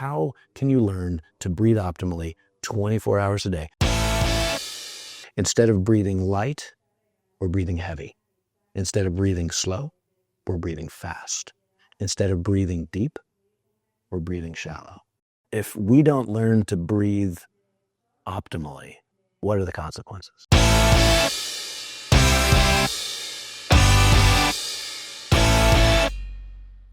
how can you learn to breathe optimally 24 hours a day? Instead of breathing light, we're breathing heavy. Instead of breathing slow, we're breathing fast. Instead of breathing deep, we're breathing shallow. If we don't learn to breathe optimally, what are the consequences?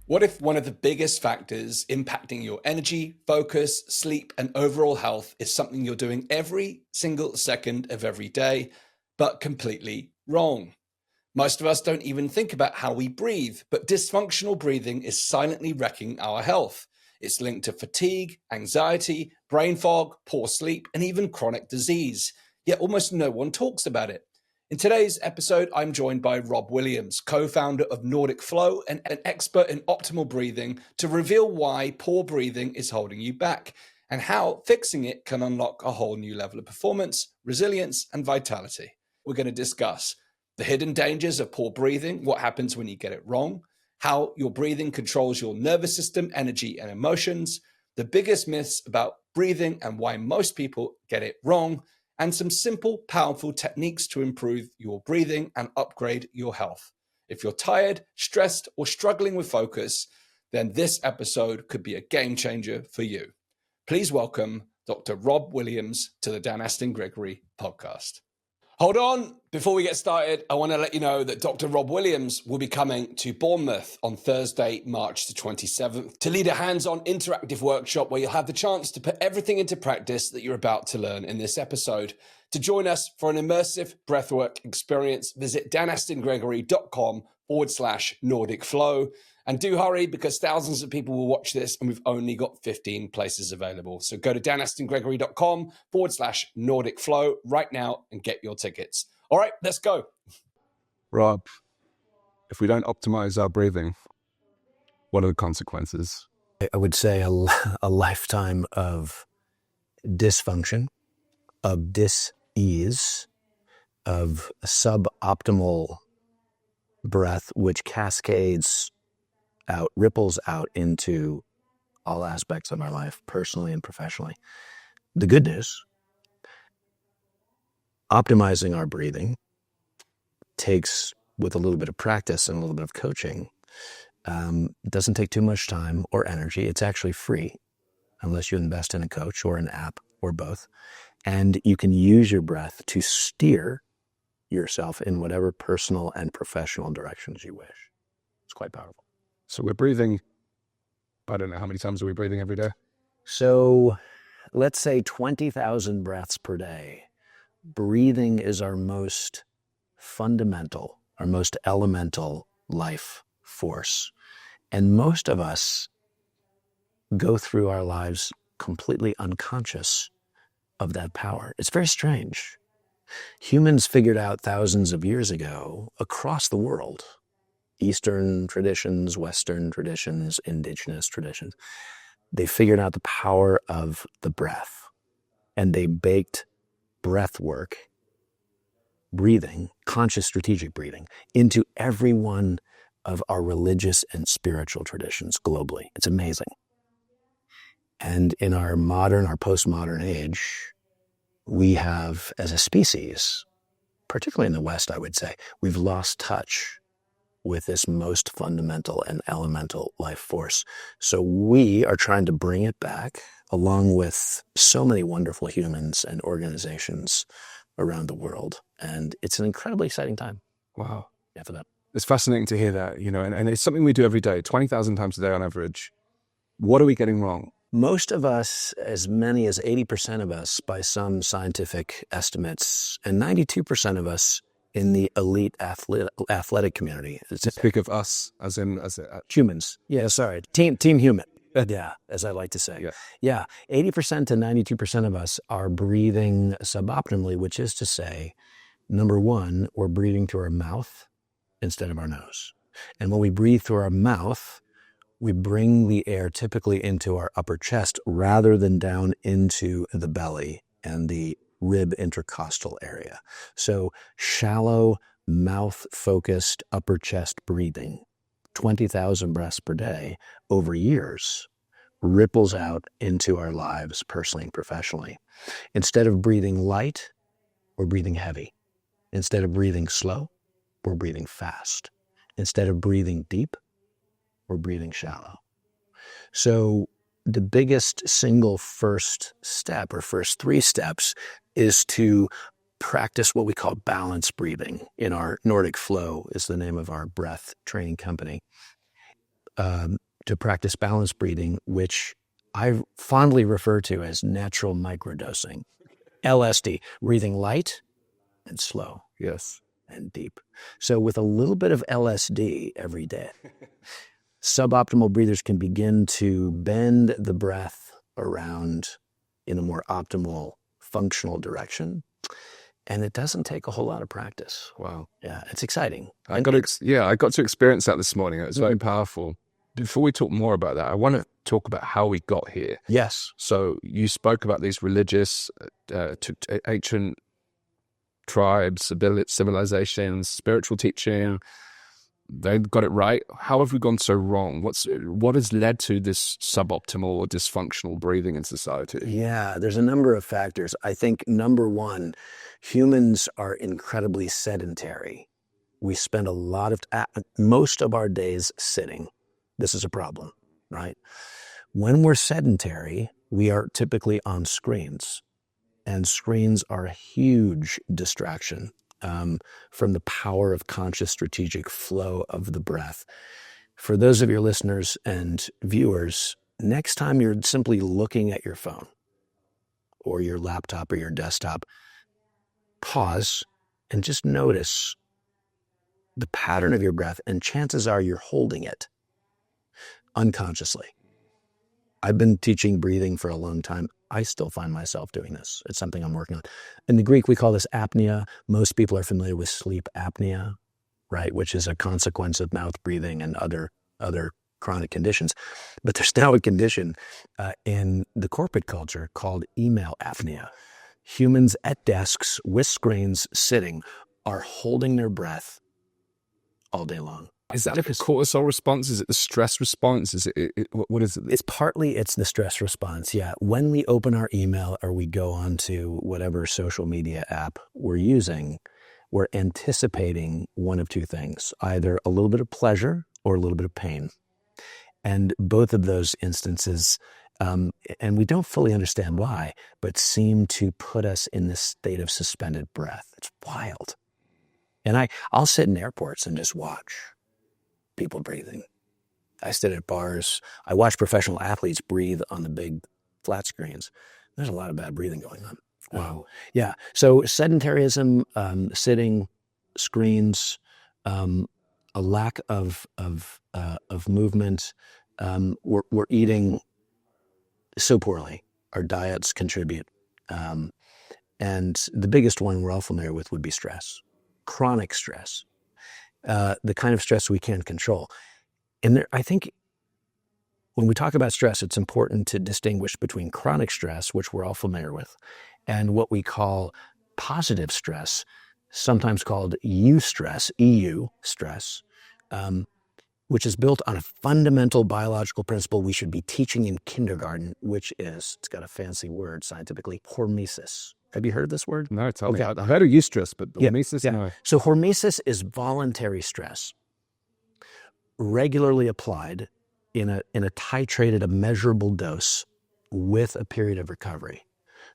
What if one of the biggest factors impacting your energy, focus, sleep, and overall health is something you're doing every single second of every day, but completely wrong? Most of us don't even think about how we breathe, but dysfunctional breathing is silently wrecking our health. It's linked to fatigue, anxiety, brain fog, poor sleep, and even chronic disease. Yet almost no one talks about it. In today's episode, I'm joined by Rob Williams, co-founder of NordicFlow and an expert in optimal breathing, to reveal why poor breathing is holding you back and how fixing it can unlock a whole new level of performance, resilience, and vitality. We're going to discuss the hidden dangers of poor breathing, what happens when you get it wrong, how your breathing controls your nervous system, energy, and emotions, the biggest myths about breathing and why most people get it wrong, and some simple, powerful techniques to improve your breathing and upgrade your health. If you're tired, stressed, or struggling with focus, then this episode could be a game changer for you. Please welcome Dr. Rob Williams to the Dan Astin-Gregory podcast. Hold on. Before we get started, I want to let you know that Dr. Rob Williams will be coming to Bournemouth on Thursday, March the 27th, to lead a hands-on interactive workshop where you'll have the chance to put everything into practice that you're about to learn in this episode. To join us for an immersive breathwork experience, visit danastingregory.com/NordicFlow. And do hurry, because thousands of people will watch this and we've only got 15 places available. So go to danastingregory.com/NordicFlow right now and get your tickets. All right, let's go. Rob, if we don't optimize our breathing, what are the consequences? I would say a lifetime of dysfunction, of dis-ease, of suboptimal breath, which cascades out, ripples out into all aspects of our life, personally and professionally. The good news, optimizing our breathing takes, with a little bit of practice and a little bit of coaching, it doesn't take too much time or energy. It's actually free, unless you invest in a coach or an app or both. And you can use your breath to steer yourself in whatever personal and professional directions you wish. It's quite powerful. So we're breathing, I don't know, how many times are we breathing every day? So let's say 20,000 breaths per day. Breathing is our most fundamental, our most elemental life force. And most of us go through our lives completely unconscious of that power. It's very strange. Humans figured out thousands of years ago across the world, Eastern traditions, Western traditions, indigenous traditions, they figured out the power of the breath, and they baked breath work, breathing, conscious strategic breathing, into every one of our religious and spiritual traditions globally. It's amazing. And in our postmodern age, we have, as a species, particularly in the West, I would say, we've lost touch with this most fundamental and elemental life force. So we are trying to bring it back, along with so many wonderful humans and organizations around the world. And it's an incredibly exciting time. Wow. Yeah, for that. It's fascinating to hear that, and it's something we do every day, 20,000 times a day on average. What are we getting wrong? Most of us, as many as 80% of us, by some scientific estimates, and 92% of us in the elite athletic community. Speak of us as in humans. Yeah, sorry. Team human. Yeah, as I like to say. Yeah. 80% to 92% of us are breathing suboptimally, which is to say, number one, we're breathing through our mouth instead of our nose. And when we breathe through our mouth, we bring the air typically into our upper chest rather than down into the belly and the rib intercostal area. So shallow, mouth-focused upper chest breathing, 20,000 breaths per day over years, ripples out into our lives personally and professionally. Instead of breathing light, we're breathing heavy. Instead of breathing slow, we're breathing fast. Instead of breathing deep, we're breathing shallow. So the biggest single first step or first 3 steps is to practice what we call balance breathing. In our NordicFlow is the name of our breath training company. To practice balance breathing, which I fondly refer to as natural microdosing. LSD, breathing light and slow. Yes. And deep. So with a little bit of LSD every day, suboptimal breathers can begin to bend the breath around in a more optimal functional direction. And it doesn't take a whole lot of practice. Wow. Yeah, it's exciting. I got to experience that this morning. It was very powerful. Before we talk more about that, I want to talk about how we got here. Yes. So you spoke about these religious, ancient tribes, civilizations, spiritual teaching. They got it right. How have we gone so wrong? What has led to this suboptimal or dysfunctional breathing in society? Yeah, there's a number of factors. I think number one, humans are incredibly sedentary. We spend most of our days sitting. This is a problem, right? When we're sedentary, we are typically on screens. And screens are a huge distraction from the power of conscious strategic flow of the breath. For those of your listeners and viewers, next time you're simply looking at your phone or your laptop or your desktop, pause and just notice the pattern of your breath, and chances are you're holding it unconsciously. I've been teaching breathing for a long time. I still find myself doing this. It's something I'm working on. In the Greek, we call this apnea. Most people are familiar with sleep apnea, right? Which is a consequence of mouth breathing and other chronic conditions. But there's now a condition in the corporate culture called email apnea. Humans at desks with screens sitting are holding their breath all day long. Is that a cortisol response? Is it the stress response? Is it what is it? It's the stress response, yeah. When we open our email or we go onto whatever social media app we're using, we're anticipating one of 2 things, either a little bit of pleasure or a little bit of pain. And both of those instances, and we don't fully understand why, but seem to put us in this state of suspended breath. It's wild. And I'll sit in airports and just watch people breathing. I sit at bars. I watch professional athletes breathe on the big flat screens. There's a lot of bad breathing going on. Wow. Yeah. So sedentarism, sitting, screens, a lack of movement. We're eating so poorly. Our diets contribute. And the biggest one we're all familiar with would be stress, chronic stress. The kind of stress we can't control. And I think when we talk about stress, it's important to distinguish between chronic stress, which we're all familiar with, and what we call positive stress, sometimes called eustress, EU stress, which is built on a fundamental biological principle we should be teaching in kindergarten, which is, it's got a fancy word scientifically, hormesis. Have you heard of this word? No, tell me. Okay. I've heard of eustress, but hormesis, no. So hormesis is voluntary stress, regularly applied in a titrated, a measurable dose with a period of recovery.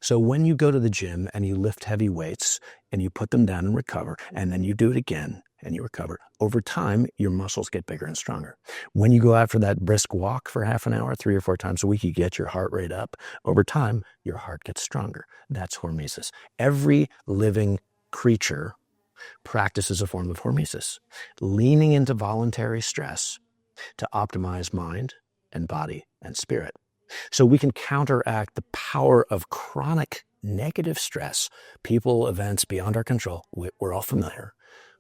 So when you go to the gym and you lift heavy weights and you put them down and recover, and then you do it again and you recover, over time, your muscles get bigger and stronger. When you go out for that brisk walk for half an hour, 3 or 4 times a week, you get your heart rate up. Over time, your heart gets stronger. That's hormesis. Every living creature practices a form of hormesis, leaning into voluntary stress to optimize mind and body and spirit. So we can counteract the power of chronic negative stress, people, events beyond our control, we're all familiar,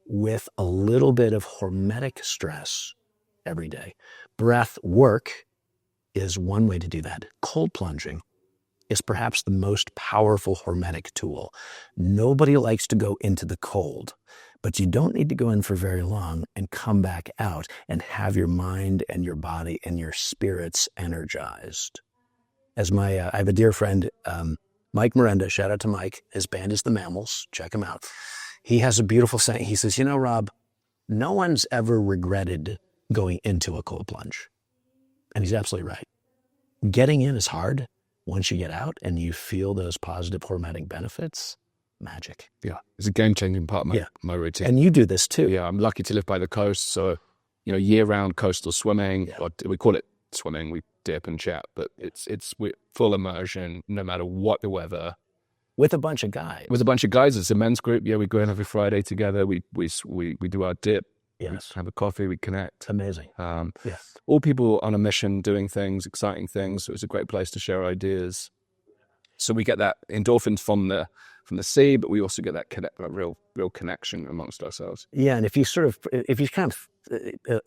with a little bit of hormetic stress every day. Breath work is one way to do that. Cold plunging is perhaps the most powerful hormetic tool. Nobody likes to go into the cold, but you don't need to go in for very long and come back out and have your mind and your body and your spirits energized. As I have a dear friend, Mike Miranda, shout out to Mike. His band is The Mammals. Check him out. He has a beautiful saying. He says, Rob, no one's ever regretted going into a cold plunge. And he's absolutely right. Getting in is hard. Once you get out and you feel those positive hormetic benefits, magic. Yeah, it's a game-changing part of my routine. And you do this too. Yeah, I'm lucky to live by the coast, so year-round coastal swimming. Yeah. Or we call it swimming. We dip and chat, but it's full immersion, no matter what the weather. With a bunch of guys. It's a men's group. Yeah, we go in every Friday together. We do our dip. Yes. We have a coffee. We connect. Amazing. All people on a mission, doing things, exciting things. So it's a great place to share ideas. So we get that endorphins from the sea, but we also get that real connection amongst ourselves. Yeah, and if you kind of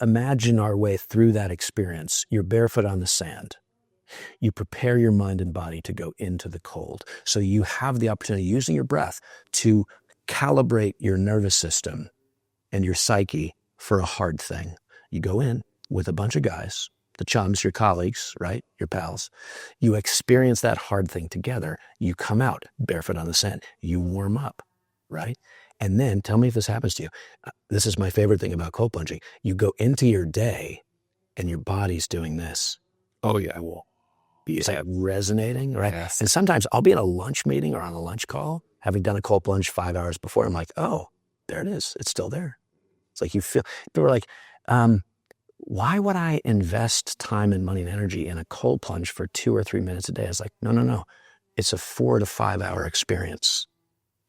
imagine our way through that experience, you're barefoot on the sand. You prepare your mind and body to go into the cold. So you have the opportunity, using your breath, to calibrate your nervous system and your psyche for a hard thing. You go in with a bunch of guys, the chums, your colleagues, right? Your pals. You experience that hard thing together. You come out barefoot on the sand. You warm up, right? And then, tell me if this happens to you. This is my favorite thing about cold plunging. You go into your day and your body's doing this. Oh, yeah. It's like resonating, right? Yes. And sometimes I'll be at a lunch meeting or on a lunch call, having done a cold plunge 5 hours before. I'm like, oh, there it is. It's still there. It's like you feel, people are like, why would I invest time and money and energy in a cold plunge for 2 or 3 minutes a day? I was like, no. It's a 4 to 5 hour experience.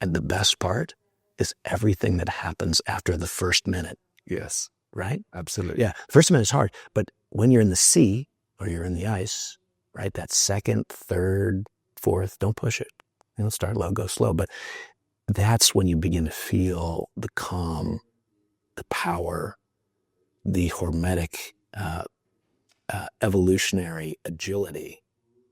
And the best part is everything that happens after the first minute. Yes. Right? Absolutely. Yeah. First minute is hard, but when you're in the sea or you're in the ice, right? That second, third, fourth, don't push it. Start low, go slow. But that's when you begin to feel the calm, the power, the hormetic, evolutionary agility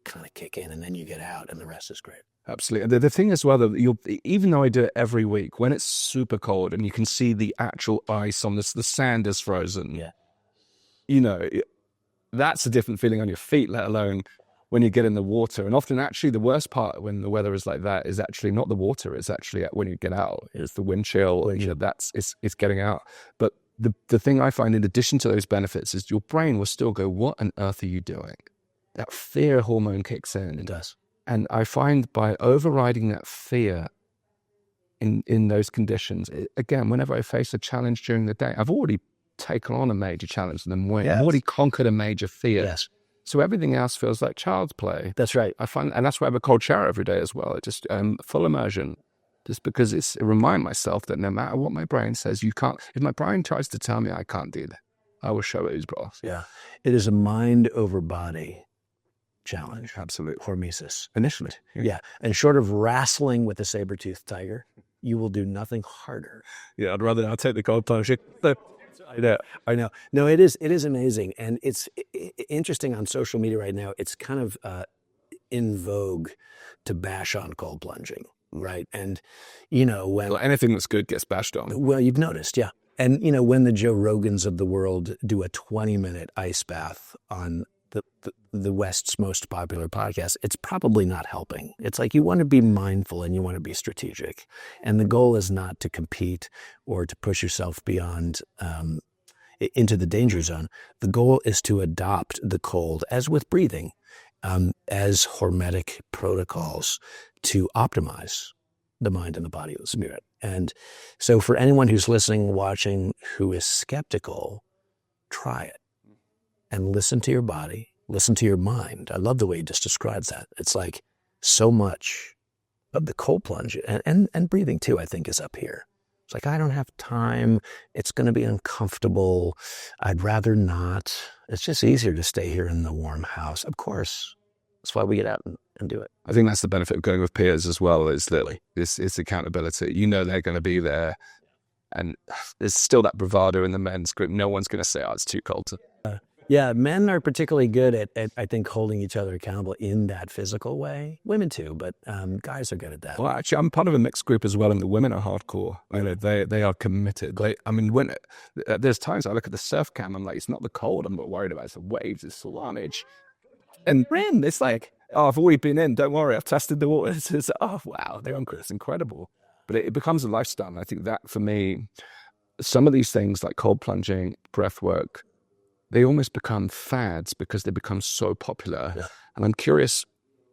kind of kick in, and then you get out and the rest is great. Absolutely. And the thing as well, that even though I do it every week, when it's super cold and you can see the actual ice on this, the sand is frozen. Yeah. That's a different feeling on your feet, let alone when you get in the water. And often actually the worst part when the weather is like that is actually not the water, it's actually when you get out. It's the wind chill. It's getting out. But the thing I find in addition to those benefits is your brain will still go, what on earth are you doing? That fear hormone kicks in. It does. And I find by overriding that fear in those conditions, again, whenever I face a challenge during the day, I've already taken on a major challenge and then win. I've already conquered a major fear. Yes. So everything else feels like child's play. That's right. I find, and that's why I have a cold shower every day as well. It just full immersion, just because it remind myself that no matter what my brain says, you can't. If my brain tries to tell me I can't do that, I will show it who's boss. Yeah, it is a mind over body challenge. Absolutely. Hormesis. Initially. Yeah. And short of wrestling with a saber-toothed tiger, you will do nothing harder. Yeah, I'd rather not take the cold plunge. I know. No, it is amazing. And it's interesting on social media right now. It's kind of in vogue to bash on cold plunging, right? And, when anything that's good gets bashed on. Well, you've noticed, yeah. And, when the Joe Rogans of the world do a 20-minute ice bath on the West's most popular podcast, it's probably not helping. It's like you want to be mindful and you want to be strategic. And the goal is not to compete or to push yourself beyond into the danger zone. The goal is to adopt the cold, as with breathing, as hormetic protocols to optimize the mind and the body and the spirit. And so for anyone who's listening, watching, who is skeptical, try it. And listen to your body, listen to your mind. I love the way you just described that. It's like so much of the cold plunge and breathing too, I think, is up here. It's like, I don't have time. It's going to be uncomfortable. I'd rather not. It's just easier to stay here in the warm house. Of course. That's why we get out and do it. I think that's the benefit of going with peers as well, is that it's accountability. They're going to be there. And there's still that bravado in the men's group. No one's going to say, oh, it's too cold. Yeah, men are particularly good at I think, holding each other accountable in that physical way. Women too, but guys are good at that. Well, actually, I'm part of a mixed group as well, and the women are hardcore. You know, they are committed. I mean, when there's times I look at the surf cam, I'm like, it's not the cold I'm not worried about. It's the waves, it's the slannage. And then it's like, oh, I've already been in. Don't worry, I've tested the water. It's oh wow, it's incredible. But it becomes a lifestyle. And I think that for me, some of these things like cold plunging, breath work, they almost become fads because they become so popular. Yeah. And I'm curious,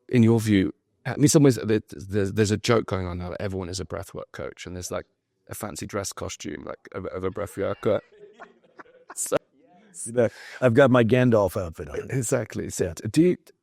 in your view, I mean, some ways there's a joke going on now that everyone is a breathwork coach, and there's like a fancy dress costume like of a breathworker. So, I've got my Gandalf outfit on. exactly. So,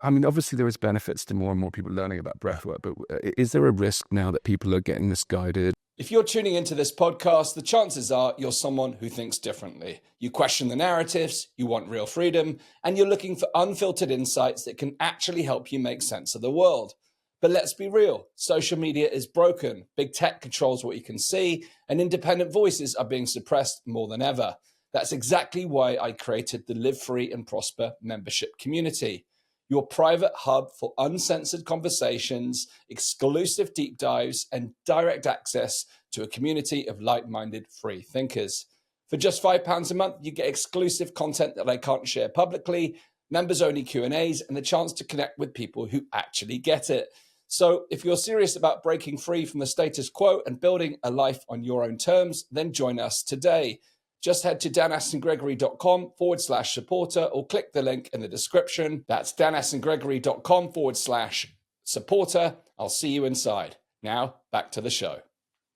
I mean, obviously there is benefits to more and more people learning about breathwork, but is there a risk now that people are getting misguided? If you're tuning into this podcast, the chances are you're someone who thinks differently. You question the narratives, you want real freedom, and you're looking for unfiltered insights that can actually help you make sense of the world. But let's be real, social media is broken, big tech controls what you can see, and independent voices are being suppressed more than ever. That's exactly why I created the Live Free and Prosper membership community. Your private hub for uncensored conversations, exclusive deep dives, and direct access to a community of like-minded free thinkers. For just £5 a month, you get exclusive content that I can't share publicly, members-only Q&As, and the chance to connect with people who actually get it. So if you're serious about breaking free from the status quo and building a life on your own terms, then join us today. Just head to danastingregory.com/supporter or click the link in the description. That's danastingregory.com/supporter. I'll see you inside. Now, back to the show.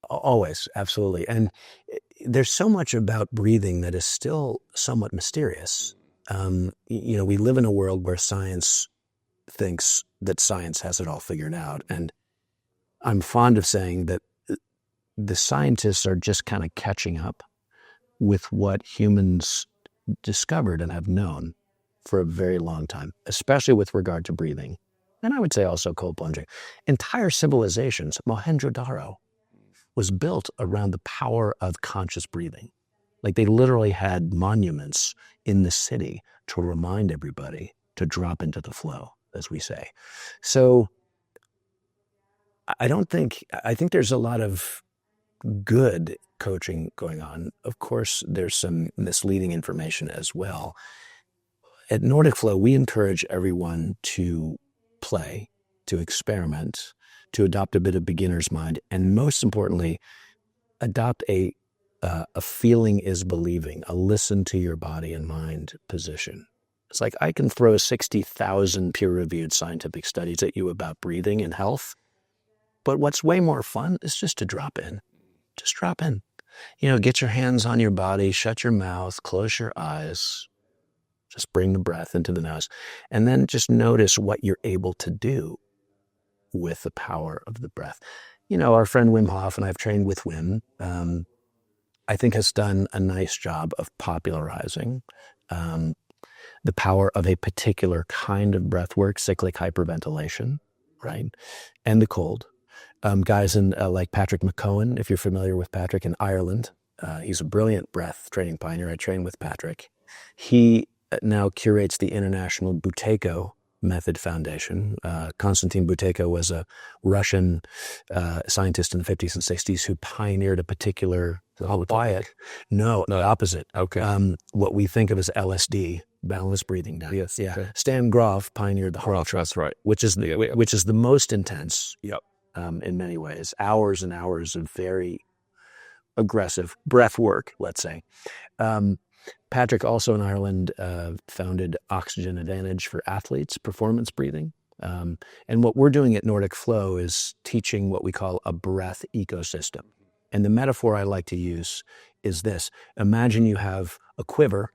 Always, absolutely. And there's so much about breathing that is still somewhat mysterious. You know, we live in a world where science thinks that science has it all figured out. And I'm fond of saying that the scientists are just kind of catching up with what humans discovered and have known for a very long time, especially with regard to breathing. And I would say also cold plunging. Entire civilizations, Mohenjo-Daro, was built around the power of conscious breathing. Like they literally had monuments in the city to remind everybody to drop into the flow, as we say. So I think there's a lot of good coaching going on. Of course, there's some misleading information as well. At NordicFlow, we encourage everyone to play, to experiment, to adopt a bit of beginner's mind, and most importantly, adopt a feeling is believing, a listen to your body and mind position. It's like I can throw 60,000 peer-reviewed scientific studies at you about breathing and health, but what's way more fun is just to drop in. Just drop in. You know, get your hands on your body, shut your mouth, close your eyes, just bring the breath into the nose, and then just notice what you're able to do with the power of the breath. You know, our friend Wim Hof, and I've trained with Wim, I think has done a nice job of popularizing the power of a particular kind of breath work, cyclic hyperventilation, right? And the cold. Guys like Patrick McCohen, if you're familiar with Patrick in Ireland, he's a brilliant breath training pioneer. I trained with Patrick. He now curates the International Buteyko Method Foundation. Konstantin Buteyko was a Russian scientist in the 50s and 60s who pioneered a particular quiet. No, the opposite. Okay. What we think of as LSD, balanced breathing. Yes. Yeah. Okay. Stan Grof pioneered the Grof, that's right. which is the most intense. Yep. In many ways, hours and hours of very aggressive breath work, let's say. Patrick, also in Ireland, founded Oxygen Advantage for athletes, performance breathing. And what we're doing at NordicFlow is teaching what we call a breath ecosystem. And the metaphor I like to use is this. Imagine you have a quiver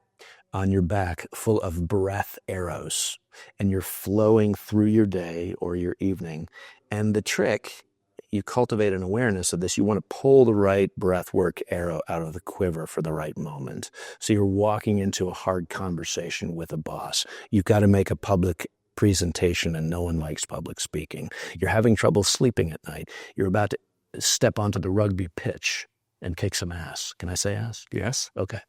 on your back full of breath arrows, and you're flowing through your day or your evening. And the trick, you cultivate an awareness of this. You want to pull the right breath work arrow out of the quiver for the right moment. So you're walking into a hard conversation with a boss. You've got to make a public presentation and no one likes public speaking. You're having trouble sleeping at night. You're about to step onto the rugby pitch and kick some ass. Can I say ass? Yes. Okay.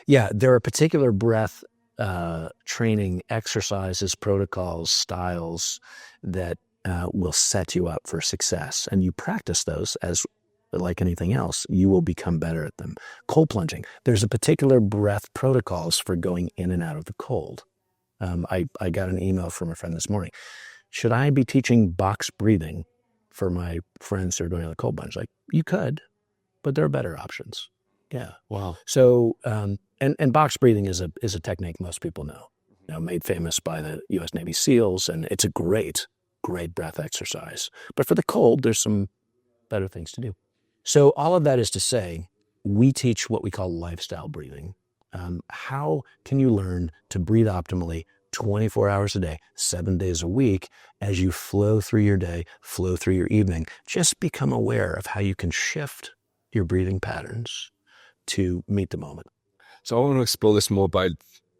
Yeah, there are particular breath training exercises, protocols, styles that will set you up for success. And you practice those as like anything else, you will become better at them. Cold plunging. There's a particular breath protocols for going in and out of the cold. I got an email from a friend this morning. Should I be teaching box breathing for my friends who are going on the cold plunge? Like, you could, but there are better options. Yeah. Wow. So, and box breathing is a technique most people know. Made famous by the U.S. Navy SEALs, and it's a great breath exercise. But for the cold, there's some better things to do. So all of that is to say, we teach what we call lifestyle breathing. How can you learn to breathe optimally 24 hours a day, 7 days a week, as you flow through your day, flow through your evening? Just become aware of how you can shift your breathing patterns to meet the moment. So I want to explore this more by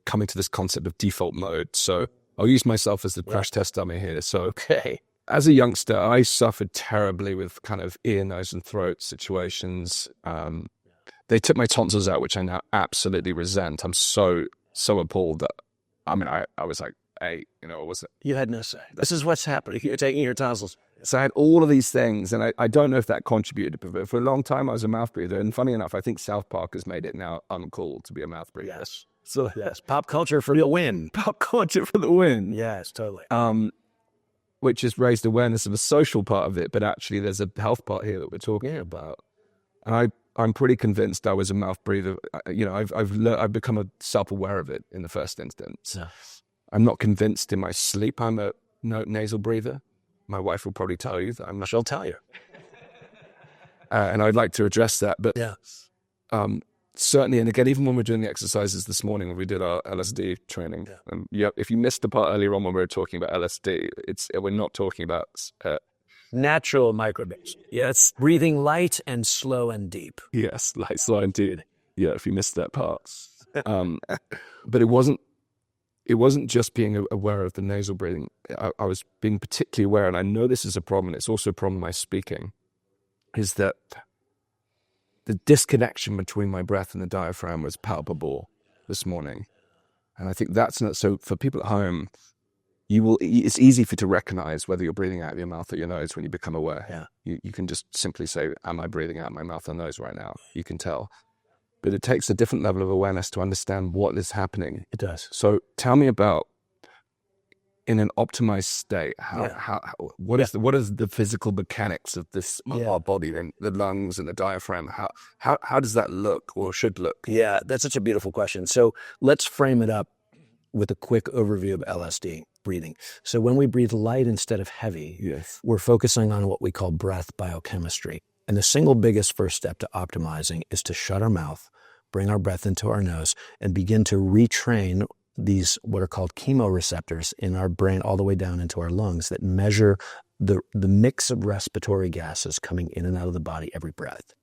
coming to this concept of default mode. So I'll use myself as the crash test dummy here. So Okay. as a youngster, I suffered terribly with kind of ear, nose, and throat situations. They took my tonsils out, which I now absolutely resent. I'm so appalled that, I was like, hey, was it? You had no say. This is what's happening. You're taking your tonsils. So I had all of these things, and I don't know if that contributed, but for a long time I was a mouth breather. And funny enough, I think South Park has made it now uncool to be a mouth breather. Yes. So yes, pop culture for the win. Pop culture for the win. Yes, totally. Which has raised awareness of a social part of it, but actually there's a health part here that we're talking about. And I'm pretty convinced I was a mouth breather. I've become self-aware of it in the first instance. Yeah. I'm not convinced in my sleep I'm a nasal breather. My wife will probably tell you that I'm not. She'll tell you. And I'd like to address that. But Yeah. certainly, and again, even when we're doing the exercises this morning, when we did our LSD training, if you missed the part earlier on when we were talking about LSD, we're not talking about Natural microdose. Yes. Breathing light and slow and deep. yes, light, slow, and deep. Yeah, if you missed that part, but it wasn't just being aware of the nasal breathing. I was being particularly aware, and I know this is a problem. It's also a problem with my speaking, is that the disconnection between my breath and the diaphragm was palpable this morning. And I think that's not, so for people at home, it's easy for you to recognize whether you're breathing out of your mouth or your nose when you become aware. Yeah. You can just simply say, am I breathing out of my mouth or nose right now? You can tell. But it takes a different level of awareness to understand what is happening. It does. So tell me about, in an optimized state, what is the physical mechanics of this our body, and the lungs and the diaphragm? How does that look or should look? Yeah, that's such a beautiful question. So let's frame it up with a quick overview of LSD breathing. So when we breathe light instead of heavy, we're focusing on what we call breath biochemistry. And the single biggest first step to optimizing is to shut our mouth, bring our breath into our nose, and begin to retrain these what are called chemoreceptors in our brain all the way down into our lungs that measure the mix of respiratory gases coming in and out of the body every breath.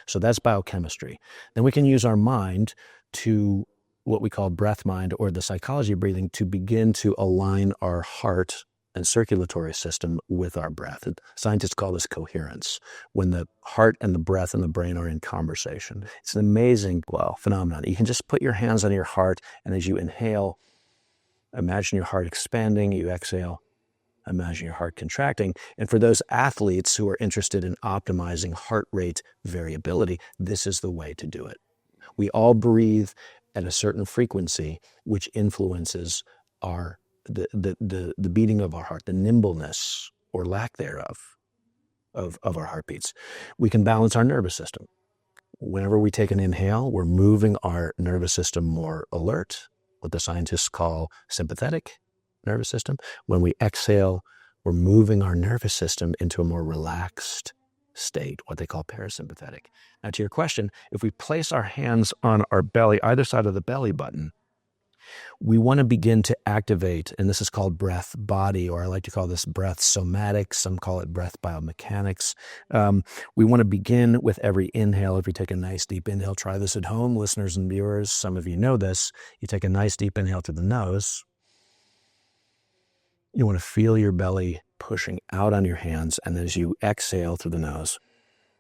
So that's biochemistry. Then we can use our mind to what we call breath mind, or the psychology of breathing, to begin to align our heart and circulatory system with our breath. And scientists call this coherence, when the heart and the breath and the brain are in conversation. It's an amazing phenomenon. You can just put your hands on your heart, and as you inhale, imagine your heart expanding. You exhale, imagine your heart contracting. And for those athletes who are interested in optimizing heart rate variability, this is the way to do it. We all breathe at a certain frequency, which influences the beating of our heart, the nimbleness or lack thereof of our heartbeats. We can balance our nervous system. Whenever we take an inhale, we're moving our nervous system more alert, what the scientists call sympathetic nervous system. When we exhale, we're moving our nervous system into a more relaxed state, what they call parasympathetic. Now, to your question, if we place our hands on our belly, either side of the belly button, we want to begin to activate, and this is called breath body, or I like to call this breath somatics. Some call it breath biomechanics. We want to begin with every inhale. If we take a nice deep inhale, try this at home, listeners and viewers. Some of you know this. You take a nice deep inhale through the nose. You want to feel your belly pushing out on your hands, and as you exhale through the nose,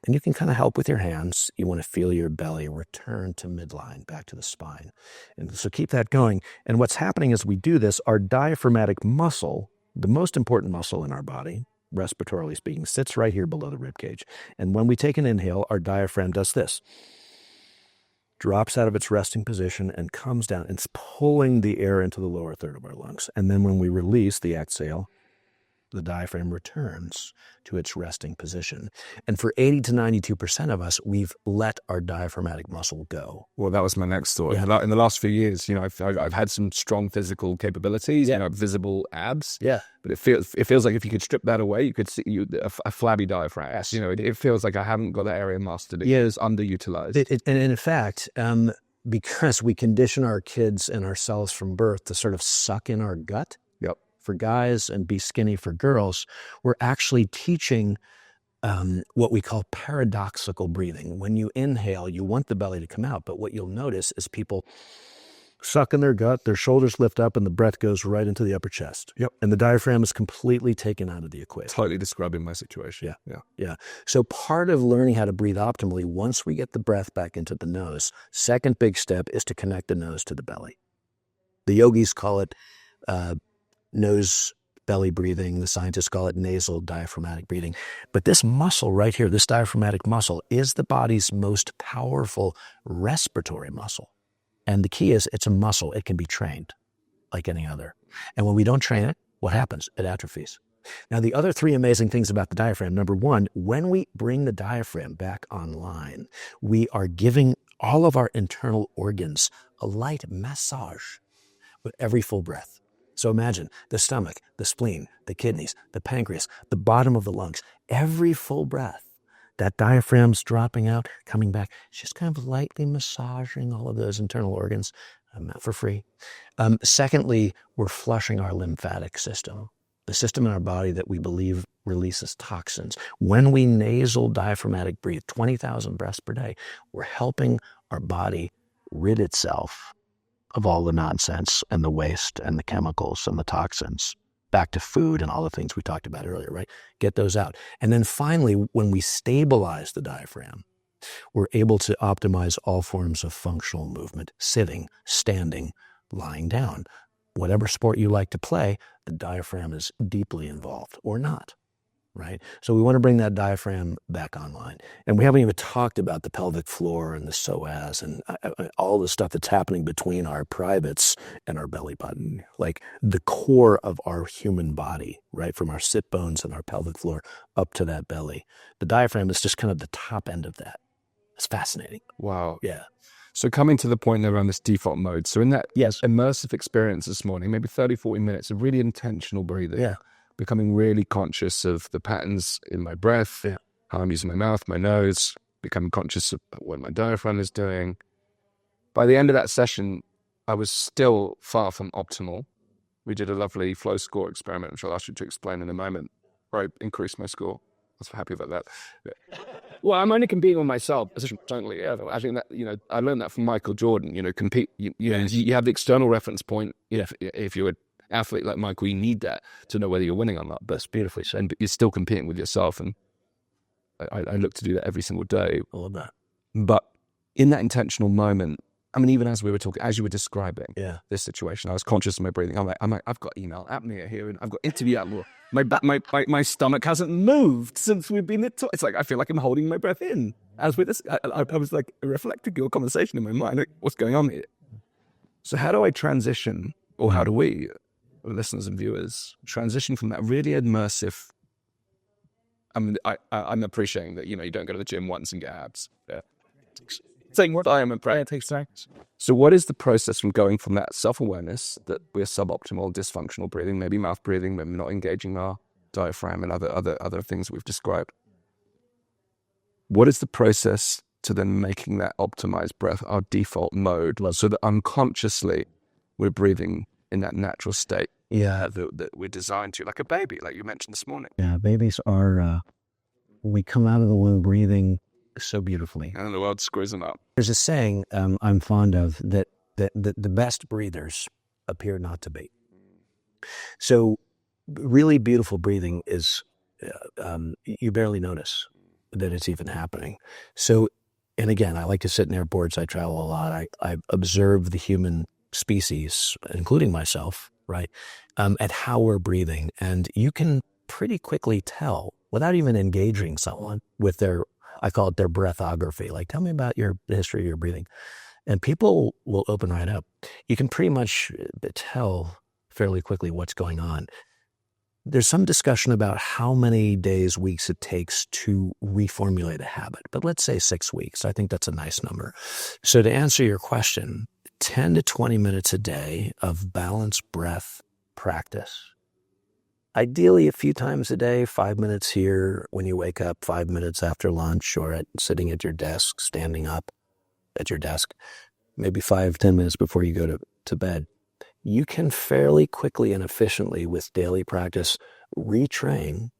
And you can kind of help with your hands. You want to feel your belly return to midline, back to the spine. And so keep that going. And what's happening as we do this, our diaphragmatic muscle, the most important muscle in our body, respiratorily speaking, sits right here below the rib cage. And when we take an inhale, our diaphragm does this. Drops out of its resting position and comes down. It's pulling the air into the lower third of our lungs. And then when we release the exhale, the diaphragm returns to its resting position. And for 80 to 92% of us, we've let our diaphragmatic muscle go. Well, that was my next thought. Yeah. In the last few years, I've had some strong physical capabilities, visible abs. Yeah. But it feels like if you could strip that away, you could see a flabby diaphragm. Yes. It feels like I haven't got that area mastered. It is underutilized. And in fact, because we condition our kids and ourselves from birth to sort of suck in our gut, Yep. for guys and be skinny for girls, we're actually teaching what we call paradoxical breathing. When you inhale, you want the belly to come out, but what you'll notice is people suck in their gut, their shoulders lift up, and the breath goes right into the upper chest. Yep. And the diaphragm is completely taken out of the equation. Totally describing my situation. Yeah. So part of learning how to breathe optimally, once we get the breath back into the nose, second big step is to connect the nose to the belly. The yogis call it nose belly breathing. The scientists call it nasal diaphragmatic breathing. But this muscle right here, this diaphragmatic muscle, is the body's most powerful respiratory muscle. And the key is it's a muscle. It can be trained like any other. And when we don't train it, what happens? It atrophies. Now, the other three amazing things about the diaphragm, number one, when we bring the diaphragm back online, we are giving all of our internal organs a light massage with every full breath. So imagine the stomach, the spleen, the kidneys, the pancreas, the bottom of the lungs, every full breath, that diaphragm's dropping out, coming back, it's just kind of lightly massaging all of those internal organs for free. Secondly, we're flushing our lymphatic system, the system in our body that we believe releases toxins. When we nasal diaphragmatic breathe, 20,000 breaths per day, we're helping our body rid itself of all the nonsense and the waste and the chemicals and the toxins, back to food and all the things we talked about earlier, right? Get those out. And then finally, when we stabilize the diaphragm, we're able to optimize all forms of functional movement, sitting, standing, lying down. Whatever sport you like to play, the diaphragm is deeply involved or not, right? So we want to bring that diaphragm back online. And we haven't even talked about the pelvic floor and the psoas and all the stuff that's happening between our privates and our belly button, like the core of our human body, right? From our sit bones and our pelvic floor up to that belly. The diaphragm is just kind of the top end of that. It's fascinating. Wow. Yeah. So coming to the point around this default mode. So in that Yes. immersive experience this morning, maybe 30, 40 minutes of really intentional breathing. Yeah. Becoming really conscious of the patterns in my breath, how I'm using my mouth, my nose, becoming conscious of what my diaphragm is doing. By the end of that session, I was still far from optimal. We did a lovely flow score experiment, which I'll ask you to explain in a moment, where I increased my score. I was happy about that. Well, I'm only competing with myself. Totally. Yeah. I think that, I learned that from Michael Jordan. Compete. You have the external reference point. If you're an athlete like Michael, you need that to know whether you're winning or not. That's beautifully said. But you're still competing with yourself, and I look to do that every single day. I love that. But in that intentional moment, I mean, even as we were talking, as you were describing this situation, I was conscious of my breathing. I'm like, I've got email apnea here, and I've got interview apnea. My stomach hasn't moved since we've been at. It's like I feel like I'm holding my breath in. As with this, I was like reflecting your conversation in my mind. Like, what's going on here? So how do I transition, or how do we, listeners and viewers, transition from that really immersive? I mean, I'm appreciating that you don't go to the gym once and get abs. Yeah. Saying what I am impressed. It takes time. So what is the process from going from that self-awareness that we're suboptimal, dysfunctional breathing, maybe mouth breathing, maybe not engaging our diaphragm and other things we've described? What is the process to then making that optimized breath our default mode so that unconsciously we're breathing in that natural state that we're designed to, like a baby, like you mentioned this morning? Yeah, babies are, we come out of the womb breathing so beautifully. And the world screws them up. There's a saying I'm fond of that the best breathers appear not to be. So really beautiful breathing is you barely notice. that it's even happening. So, and again, I like to sit in airports. I travel a lot. I observe the human species, including myself, right, at how we're breathing. And you can pretty quickly tell without even engaging someone with their, I call it their breathography. Like, tell me about the history of your breathing. And people will open right up. You can pretty much tell fairly quickly what's going on. There's some discussion about how many days, weeks it takes to reformulate a habit, but let's say 6 weeks. I think that's a nice number. So to answer your question, 10 to 20 minutes a day of balanced breath practice. Ideally, a few times a day, 5 minutes here when you wake up, 5 minutes after lunch, or sitting at your desk, standing up at your desk, maybe 5-10 minutes before you go to bed. You can fairly quickly and efficiently, with daily practice, retrain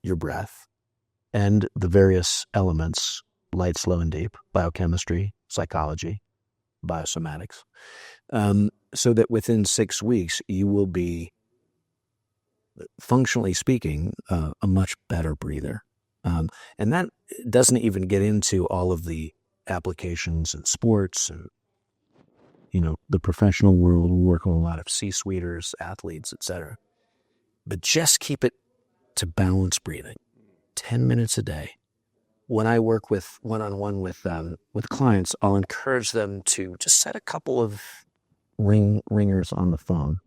your breath and the various elements, light, slow, and deep, biochemistry, psychology, biosomatics, so that within 6 weeks, you will be, functionally speaking, a much better breather. And that doesn't even get into all of the applications in sports and the professional world. We work with a lot of C-suiters, athletes, etc. But just keep it to balanced breathing, 10 minutes a day. When I work with one-on-one with clients, I'll encourage them to just set a couple of ringers on the phone.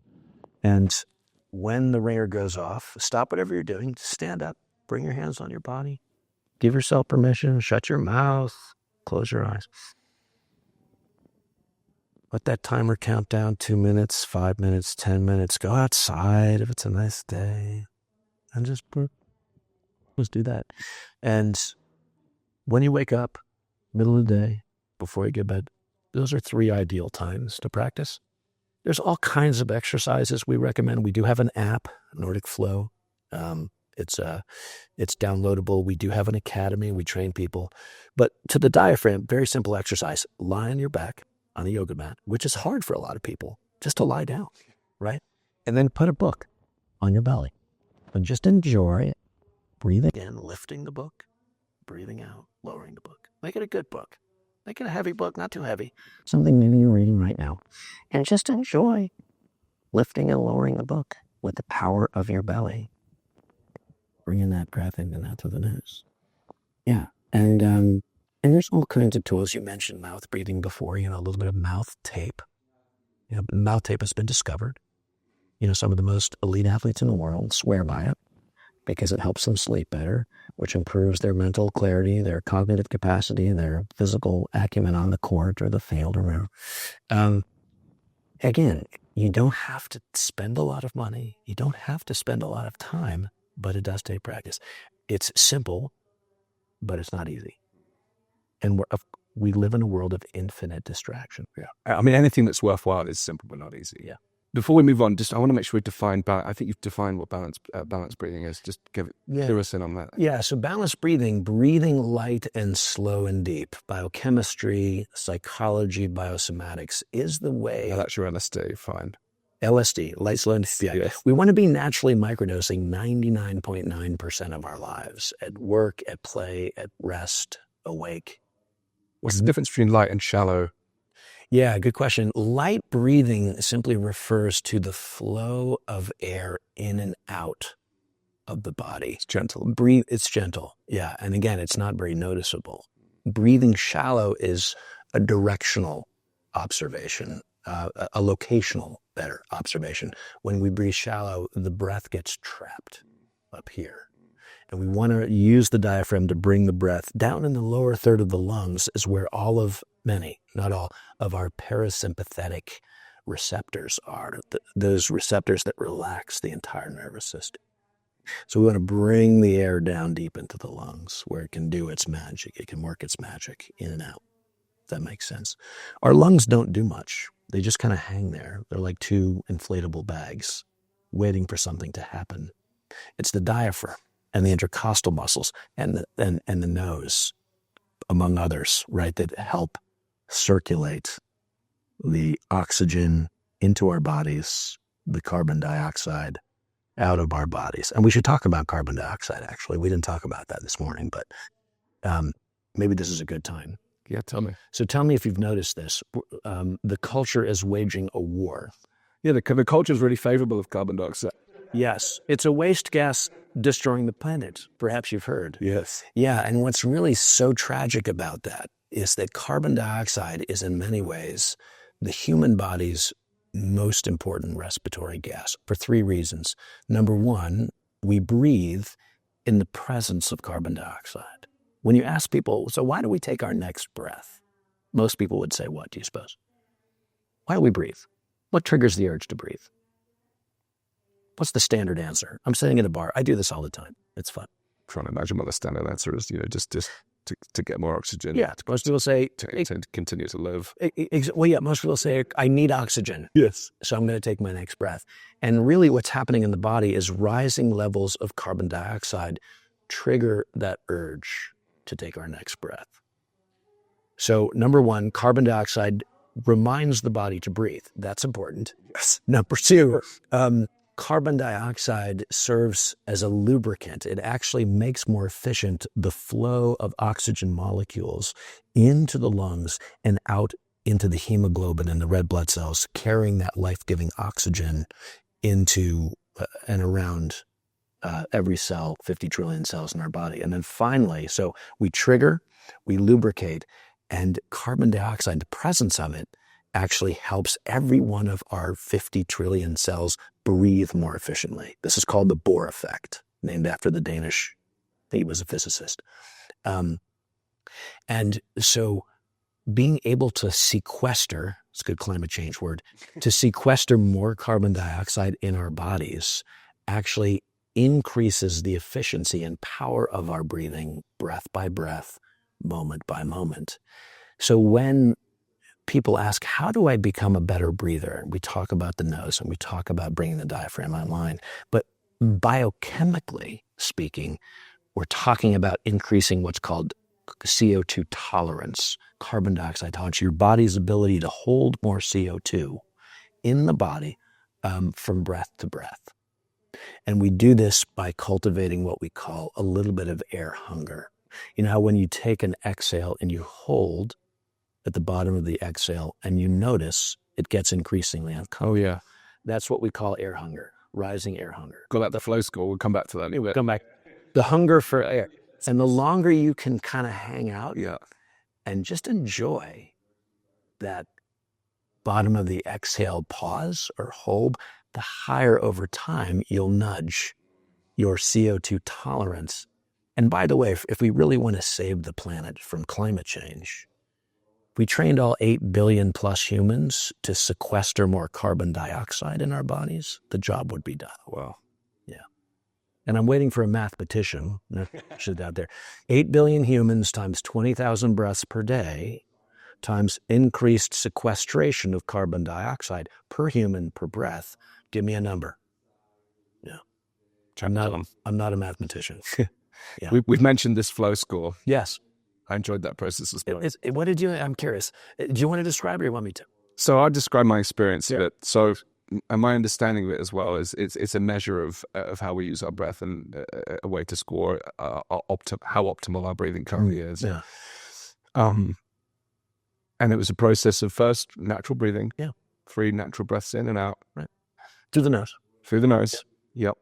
And when the ringer goes off, stop whatever you're doing, stand up, bring your hands on your body, give yourself permission, shut your mouth, close your eyes. Let that timer count down 2 minutes, 5 minutes, 10 minutes. Go outside if it's a nice day. And just do that. And when you wake up, middle of the day, before you get to bed, those are 3 ideal times to practice. There's all kinds of exercises we recommend. We do have an app, NordicFlow. It's downloadable. We do have an academy. We train people. But to the diaphragm, very simple exercise. Lie on your back on a yoga mat, which is hard for a lot of people, just to lie down, right? And then put a book on your belly. And just enjoy it. Breathing in, lifting the book, breathing out, lowering the book. Make it a good book. Make it a heavy book, not too heavy. Something maybe you're reading right now. And just enjoy lifting and lowering the book with the power of your belly. Bringing that breath in and out to the nose. Yeah. And there's all kinds of tools. You mentioned mouth breathing before, a little bit of mouth tape. Mouth tape has been discovered. Some of the most elite athletes in the world swear by it because it helps them sleep better, which improves their mental clarity, their cognitive capacity, their physical acumen on the court or the field or whatever. Again, you don't have to spend a lot of money. You don't have to spend a lot of time, but it does take practice. It's simple, but it's not easy. And we live in a world of infinite distraction. Yeah. I mean, anything that's worthwhile is simple but not easy. Yeah. Before we move on, I want to make sure we define, I think you've defined what balanced breathing is. Just fill us in on that. Yeah, so balanced breathing light and slow and deep, biochemistry, psychology, biosomatics is the way. Yeah, that's your LSD, fine. LSD, light, slow, and deep. Yeah. We want to be naturally microdosing 99.9% of our lives, at work, at play, at rest, awake. What's the difference between light and shallow? Yeah, good question. Light breathing simply refers to the flow of air in and out of the body. It's gentle. It's gentle, yeah. And again, it's not very noticeable. Breathing shallow is a directional observation, a locational, better observation. When we breathe shallow, the breath gets trapped up here. And we want to use the diaphragm to bring the breath down in the lower third of the lungs, is where many, not all, of our parasympathetic receptors are, those receptors that relax the entire nervous system. So we want to bring the air down deep into the lungs where it can do its magic. It can work its magic in and out. If that makes sense. Our lungs don't do much. They just kind of hang there. They're like 2 inflatable bags waiting for something to happen. It's the diaphragm and the intercostal muscles and the nose, among others, right, that help circulate the oxygen into our bodies, the carbon dioxide out of our bodies. And we should talk about carbon dioxide, actually. We didn't talk about that this morning, but Maybe this is a good time. Yeah, tell me. So tell me if you've noticed this. The culture is waging a war. Yeah, the culture is really favorable of carbon dioxide. Yes, it's a waste gas destroying the planet. Perhaps you've heard. Yes. Yeah, and what's really so tragic about that is that carbon dioxide is in many ways the human body's most important respiratory gas for 3 reasons. Number one, we breathe in the presence of carbon dioxide. When you ask people, so why do we take our next breath? Most people would say, what do you suppose? Why do we breathe? What triggers the urge to breathe? What's the standard answer? I'm sitting in a bar. I do this all the time. It's fun. Trying to imagine what the standard answer is, just to get more oxygen. Yeah, most people say... To continue to live. Well, yeah, most people say, I need oxygen. Yes. So I'm going to take my next breath. And really what's happening in the body is rising levels of carbon dioxide trigger that urge to take our next breath. So number one, carbon dioxide reminds the body to breathe. That's important. Yes. Number two, carbon dioxide serves as a lubricant. It actually makes more efficient the flow of oxygen molecules into the lungs and out into the hemoglobin and the red blood cells, carrying that life-giving oxygen into and around every cell, 50 trillion cells in our body. And then finally, so we trigger, we lubricate, and carbon dioxide, the presence of it, actually helps every one of our 50 trillion cells breathe more efficiently. This is called the Bohr effect, named after the Danish, he was a physicist. And so being able to sequester, it's a good climate change word, to sequester more carbon dioxide in our bodies actually increases the efficiency and power of our breathing, breath by breath, moment by moment. So when people ask, how do I become a better breather? We talk about the nose and we talk about bringing the diaphragm online. But biochemically speaking, we're talking about increasing what's called CO2 tolerance, carbon dioxide tolerance, your body's ability to hold more CO2 in the body from breath to breath. And we do this by cultivating what we call a little bit of air hunger. You know how when you take an exhale and you hold at the bottom of the exhale and you notice it gets increasingly uncomfortable. Oh, yeah. That's what we call air hunger, rising air hunger. Got that the flow score. We'll come back to that anyway. Come back. The hunger for air. And the longer you can kind of hang out and just enjoy that bottom of the exhale pause or hold, the higher over time you'll nudge your CO2 tolerance. And by the way, if we really want to save the planet from climate change, if we trained all 8 billion plus humans to sequester more carbon dioxide in our bodies, the job would be done. Wow. Yeah. And I'm waiting for a mathematician, out there. 8 billion humans times 20,000 breaths per day times increased sequestration of carbon dioxide per human per breath. Give me a number. Yeah. I'm not a mathematician. Yeah. We've mentioned this flow score. Yes. I enjoyed that process as well. What did you, I'm curious, do you want to describe it or you want me to? So I'll describe my experience of it. So, and my understanding of it as well is it's a measure of how we use our breath and a way to score how optimal our breathing currently is. Yeah. And it was a process of first natural breathing. Yeah. 3 natural breaths in and out. Right. Through the nose. Through the nose. Yep.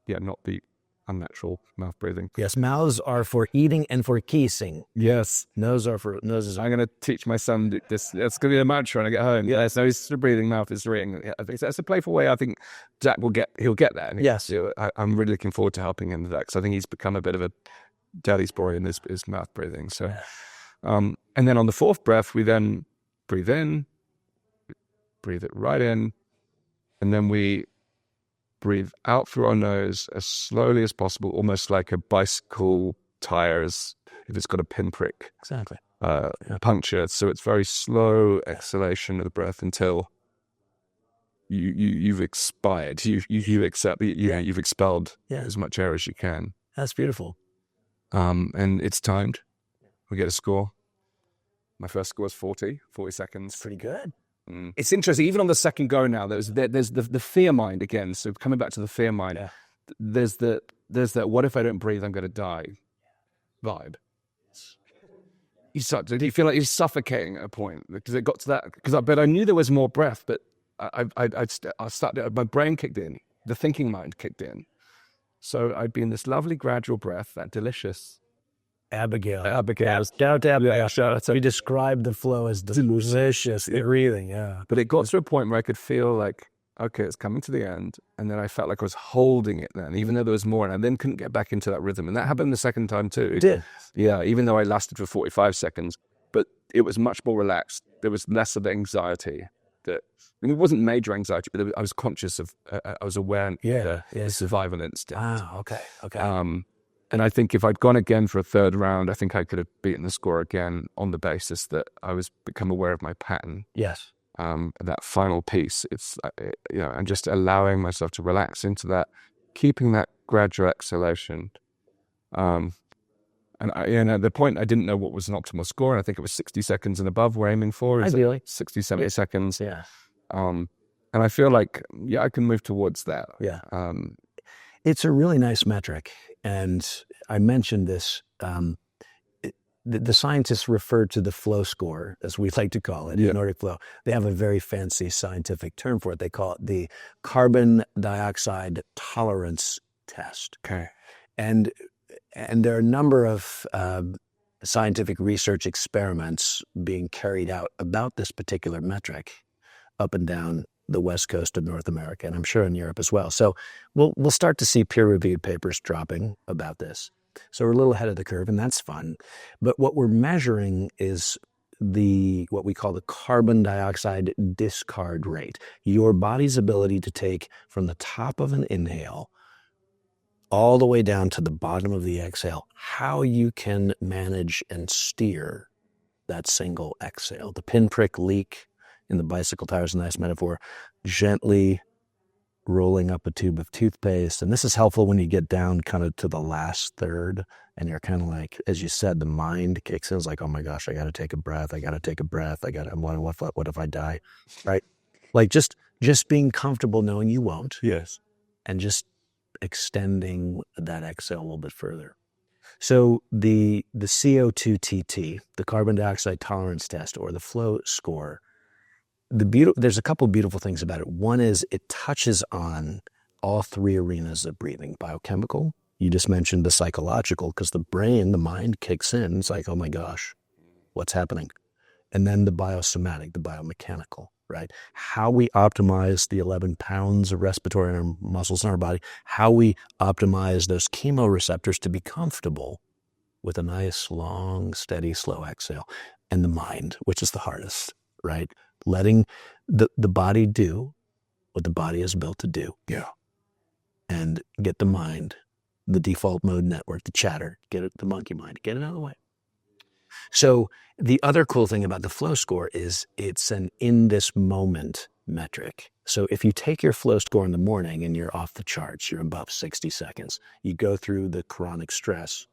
Yeah, not the unnatural mouth breathing. Yes, mouths are for eating and for kissing. Yes. Noses. I'm going to teach my son this. That's going to be a mantra when I get home. Yeah, so he's breathing, mouth is reading. Yeah, that's a playful way. I think Jack he'll get that. Yes. I'm really looking forward to helping him with that because I think he's become a bit of a daddy's boy in his mouth breathing. So, and then on the 4th breath, we then breathe in, breathe it right in, and then we breathe out through our nose as slowly as possible, almost like a bicycle tires if it's got a pinprick. Exactly. Puncture. So it's very slow exhalation of the breath until you've expired. You've expelled as much air as you can. That's beautiful. And it's timed. We get a score. My first score is 40 seconds. Pretty good. It's interesting. Even on the second go now, there's the fear mind again. So coming back to the fear mind, there's that what if I don't breathe, I'm going to die vibe. you feel like you're suffocating at a point because it got to that. But I knew there was more breath, but I started. My brain kicked in, the thinking mind kicked in. So I'd be in this lovely gradual breath, that delicious. Abigail. Shout out to Abigail. We described the flow as delicious breathing. Yeah. But it got to a point where I could feel like, okay, it's coming to the end. And then I felt like I was holding it then, even though there was more. And I then couldn't get back into that rhythm. And that happened the second time too. It did. Yeah, even though I lasted for 45 seconds. But it was much more relaxed. There was less of anxiety. It wasn't major anxiety, but I was conscious of, I was aware of the survival instinct. Ah, okay. And I think if I'd gone again for a third round, I think I could have beaten the score again on the basis that I was become aware of my pattern. Yes. That final piece, it's, and just allowing myself to relax into that, keeping that gradual exhalation. And at the point, I didn't know what was an optimal score. And I think it was 60 seconds and above we're aiming for. Ideally. 60, 70 seconds. Yeah. And I feel like, I can move towards that. Yeah. It's a really nice metric. And I mentioned this, the scientists refer to the flow score, as we like to call it, Nordic flow. They have a very fancy scientific term for it. They call it the carbon dioxide tolerance test. Okay. And there are a number of scientific research experiments being carried out about this particular metric up and down the west coast of North America, and I'm sure in Europe as well. So we'll start to see peer-reviewed papers dropping about this. So we're a little ahead of the curve, and that's fun. But what we're measuring is what we call the carbon dioxide discard rate, your body's ability to take from the top of an inhale all the way down to the bottom of the exhale, how you can manage and steer that single exhale. The pinprick leak in the bicycle tire is a nice metaphor, gently rolling up a tube of toothpaste. And this is helpful when you get down kind of to the last third and you're kind of like, as you said, the mind kicks in. It's like, oh my gosh, I got to take a breath. What if I die? Right? Like just being comfortable knowing you won't. Yes. And just extending that exhale a little bit further. So the CO2 TT, the carbon dioxide tolerance test, or the flow score, there's a couple beautiful things about it. One is it touches on all three arenas of breathing: biochemical. You just mentioned the psychological, because the brain, the mind kicks in. It's like, oh my gosh, what's happening? And then the biosomatic, the biomechanical, right? How we optimize the 11 pounds of respiratory in our muscles in our body, how we optimize those chemoreceptors to be comfortable with a nice, long, steady, slow exhale. And the mind, which is the hardest, right? Letting the body do what the body is built to do. Yeah. And get the mind, the default mode network, the chatter, the monkey mind, get it out of the way. So the other cool thing about the flow score is it's an in this moment metric. So if you take your flow score in the morning and you're off the charts, you're above 60 seconds, you go through the chronic stress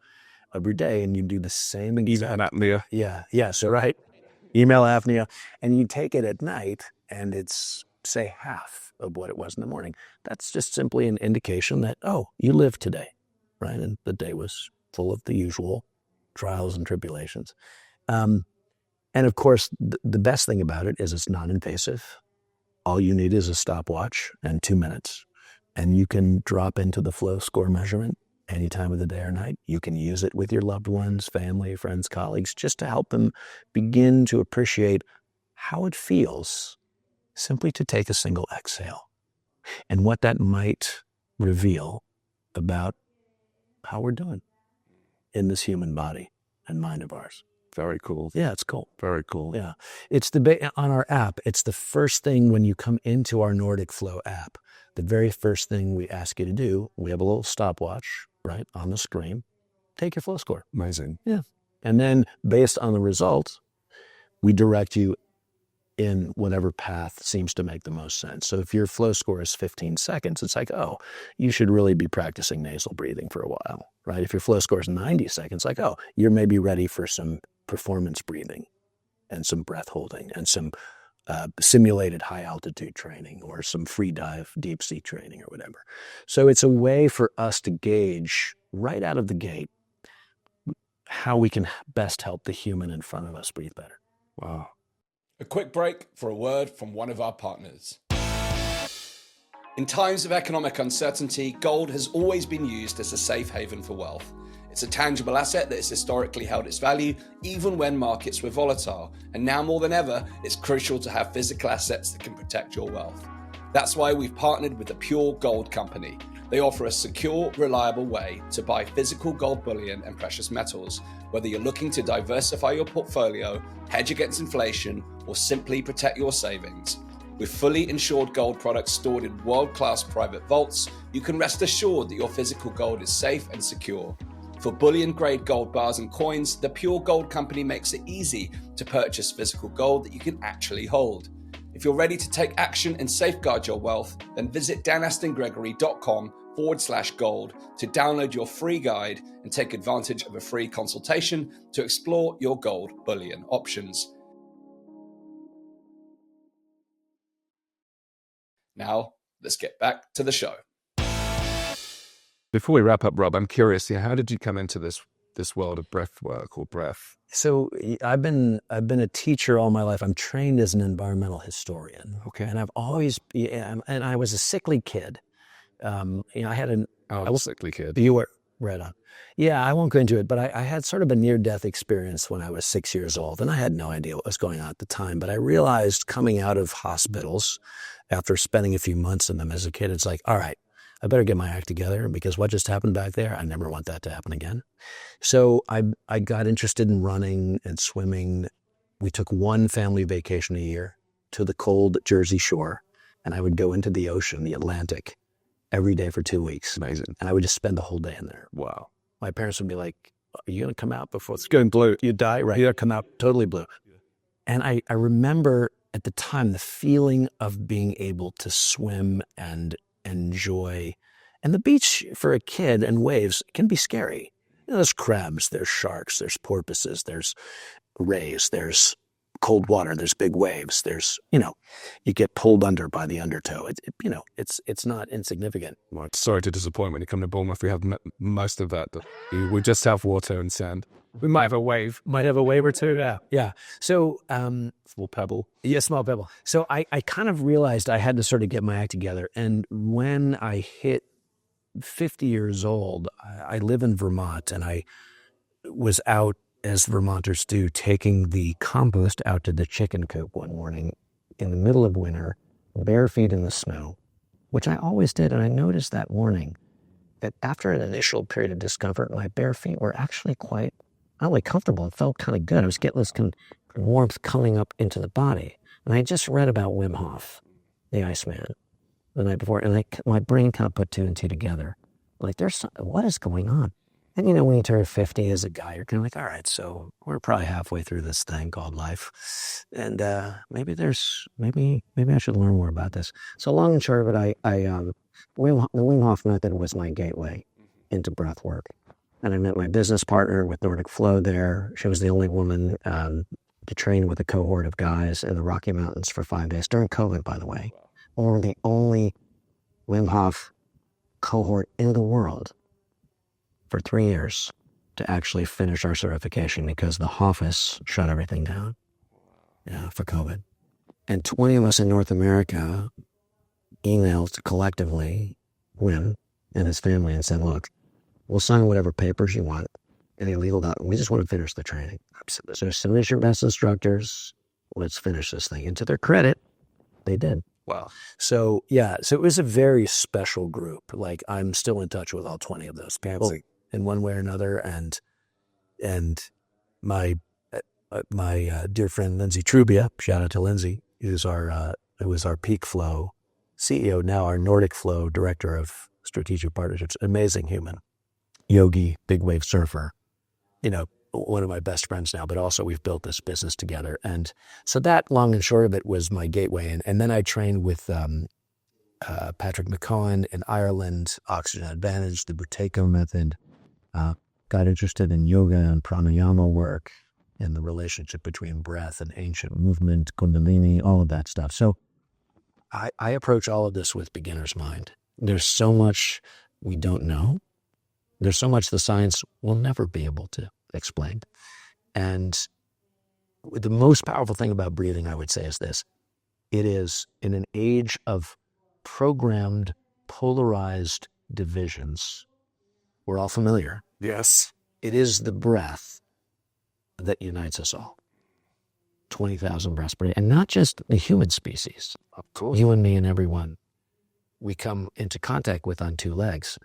of your day and you do the same exact apnea. Yeah. So right. Email apnea, and you take it at night and it's, say, half of what it was in the morning. That's just simply an indication that, oh, you lived today, right? And the day was full of the usual trials and tribulations. And of course, the best thing about it is it's non-invasive. All you need is a stopwatch and 2 minutes, and you can drop into the flow score measurement any time of the day or night. You can use it with your loved ones, family, friends, colleagues, just to help them begin to appreciate how it feels simply to take a single exhale and what that might reveal about how we're doing in this human body and mind of ours. Very cool. Yeah, it's cool. Very cool. Yeah. It's on our app. It's the first thing when you come into our NordicFlow app. The very first thing we ask you to do, we have a little stopwatch right on the screen. Take your flow score. Amazing. Yeah. And then based on the results, we direct you in whatever path seems to make the most sense. So if your flow score is 15 seconds, it's like, oh, you should really be practicing nasal breathing for a while, right? If your flow score is 90 seconds, like, oh, you're maybe ready for some performance breathing and some breath holding and some simulated high altitude training or some free dive deep sea training or whatever. So it's a way for us to gauge right out of the gate how we can best help the human in front of us breathe better. Wow. A quick break for a word from one of our partners. In times of economic uncertainty, gold has always been used as a safe haven for wealth. It's a tangible asset that has historically held its value, even when markets were volatile. And now more than ever, it's crucial to have physical assets that can protect your wealth. That's why we've partnered with the Pure Gold Company. They offer a secure, reliable way to buy physical gold bullion and precious metals, whether you're looking to diversify your portfolio, hedge against inflation, or simply protect your savings. With fully insured gold products stored in world-class private vaults, you can rest assured that your physical gold is safe and secure. For bullion-grade gold bars and coins, the Pure Gold Company makes it easy to purchase physical gold that you can actually hold. If you're ready to take action and safeguard your wealth, then visit danastingregory.com/gold to download your free guide and take advantage of a free consultation to explore your gold bullion options. Now, let's get back to the show. Before we wrap up, Rob, I'm curious, how did you come into this world of breath work or breath? So I've been a teacher all my life. I'm trained as an environmental historian. Okay. And I've always, and I was a sickly kid. I had I was a sickly kid. You were right on. Yeah, I won't go into it, but I had sort of a near-death experience when I was 6 years old, and I had no idea what was going on at the time. But I realized coming out of hospitals, after spending a few months in them as a kid, it's like, all right, I better get my act together, because what just happened back there, I never want that to happen again. So I got interested in running and swimming. We took one family vacation a year to the cold Jersey Shore, and I would go into the ocean, the Atlantic, every day for 2 weeks. Amazing. And I would just spend the whole day in there. Wow. My parents would be like, are you going to come out before it's going blue? You die, right? Yeah, come out totally blue. And I remember at the time the feeling of being able to swim and enjoy. And the beach for a kid and waves can be scary. There's crabs, there's sharks, there's porpoises, there's rays, there's cold water, there's big waves, there's, you get pulled under by the undertow. It's not insignificant. Well, sorry to disappoint when you come to Bournemouth. We have most of that. We just have water and sand. We might have a wave. Might have a wave or two, yeah. So, small pebble. Yeah, small pebble. So I kind of realized I had to sort of get my act together. And when I hit 50 years old, I live in Vermont, and I was out, as Vermonters do, taking the compost out to the chicken coop one morning in the middle of winter, bare feet in the snow, which I always did. And I noticed that morning that after an initial period of discomfort, my bare feet were actually quite, not only comfortable, it felt kind of good. I was getting this kind of warmth coming up into the body. And I just read about Wim Hof, the Iceman, the night before, and my brain kind of put two and two together. Like, what is going on? And when you turn 50 as a guy, you're kind of like, all right, so we're probably halfway through this thing called life, and maybe I should learn more about this. So long and short of it, the Wim Hof method was my gateway into breath work, and I met my business partner with NordicFlow there. She was the only woman to train with a cohort of guys in the Rocky Mountains for 5 days during COVID, by the way. Or the only Wim Hof cohort in the world for 3 years to actually finish our certification, because the office shut everything down for COVID. And 20 of us in North America emailed collectively Wim and his family and said, look, we'll sign whatever papers you want, any legal document. We just want to finish the training. Absolutely. So send us your best instructors. Let's finish this thing. And to their credit, they did. Wow. So it was a very special group. Like, I'm still in touch with all 20 of those people in one way or another. And my dear friend Lindsay Trubia, shout out to Lindsay, who's was our Peak Flow CEO, now our NordicFlow Director of Strategic Partnerships. Amazing human, yogi, big wave surfer. One of my best friends now, but also we've built this business together. And so that, long and short of it, was my gateway. And then I trained with Patrick McCohen in Ireland, Oxygen Advantage, the Buteyko method, got interested in yoga and pranayama work and the relationship between breath and ancient movement, kundalini, all of that stuff. So I approach all of this with beginner's mind. There's so much we don't know. There's so much the science will never be able to explained. And the most powerful thing about breathing, I would say, is this. It is, in an age of programmed, polarized divisions, we're all familiar. Yes. It is the breath that unites us all. 20,000 breaths per day. And not just the human species. Of course. You and me and everyone we come into contact with on two legs,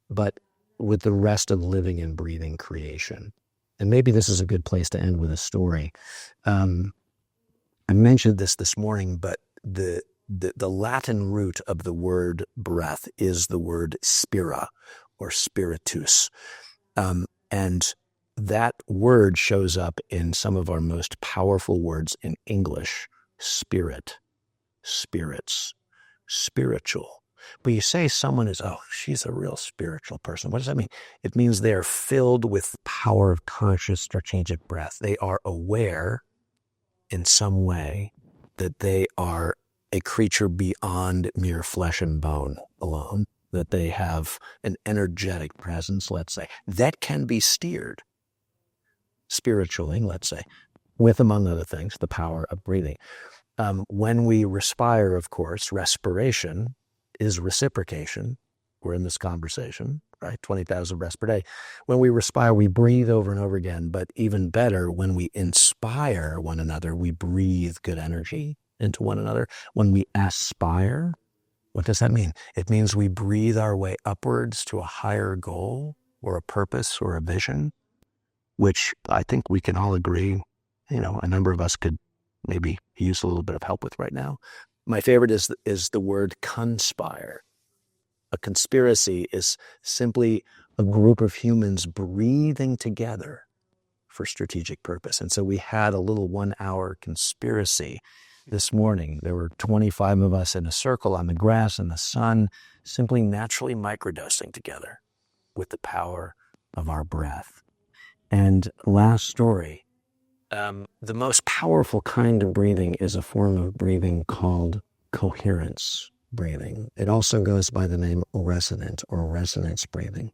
but with the rest of living and breathing creation. And maybe this is a good place to end with a story. I mentioned this morning, but the Latin root of the word breath is the word spira or spiritus. And that word shows up in some of our most powerful words in English: spirit, spirits, spiritual. But you say someone is, oh, she's a real spiritual person. What does that mean? It means they are filled with power of conscious strategic breath. They are aware in some way that they are a creature beyond mere flesh and bone alone, that they have an energetic presence, let's say, that can be steered spiritually, let's say, with, among other things, the power of breathing. When we respire, of course, respiration is reciprocation. We're in this conversation, right? 20,000 breaths per day. When we respire, we breathe over and over again. But even better, when we inspire one another, we breathe good energy into one another. When we aspire, what does that mean? It means we breathe our way upwards to a higher goal or a purpose or a vision, which I think we can all agree, a number of us could maybe use a little bit of help with right now. My favorite is the word conspire. A conspiracy is simply a group of humans breathing together for strategic purpose. And so we had a little 1-hour conspiracy this morning. There were 25 of us in a circle on the grass in the sun, simply naturally microdosing together with the power of our breath. And last story. The most powerful kind of breathing is a form of breathing called coherence breathing. It also goes by the name resonant or resonance breathing.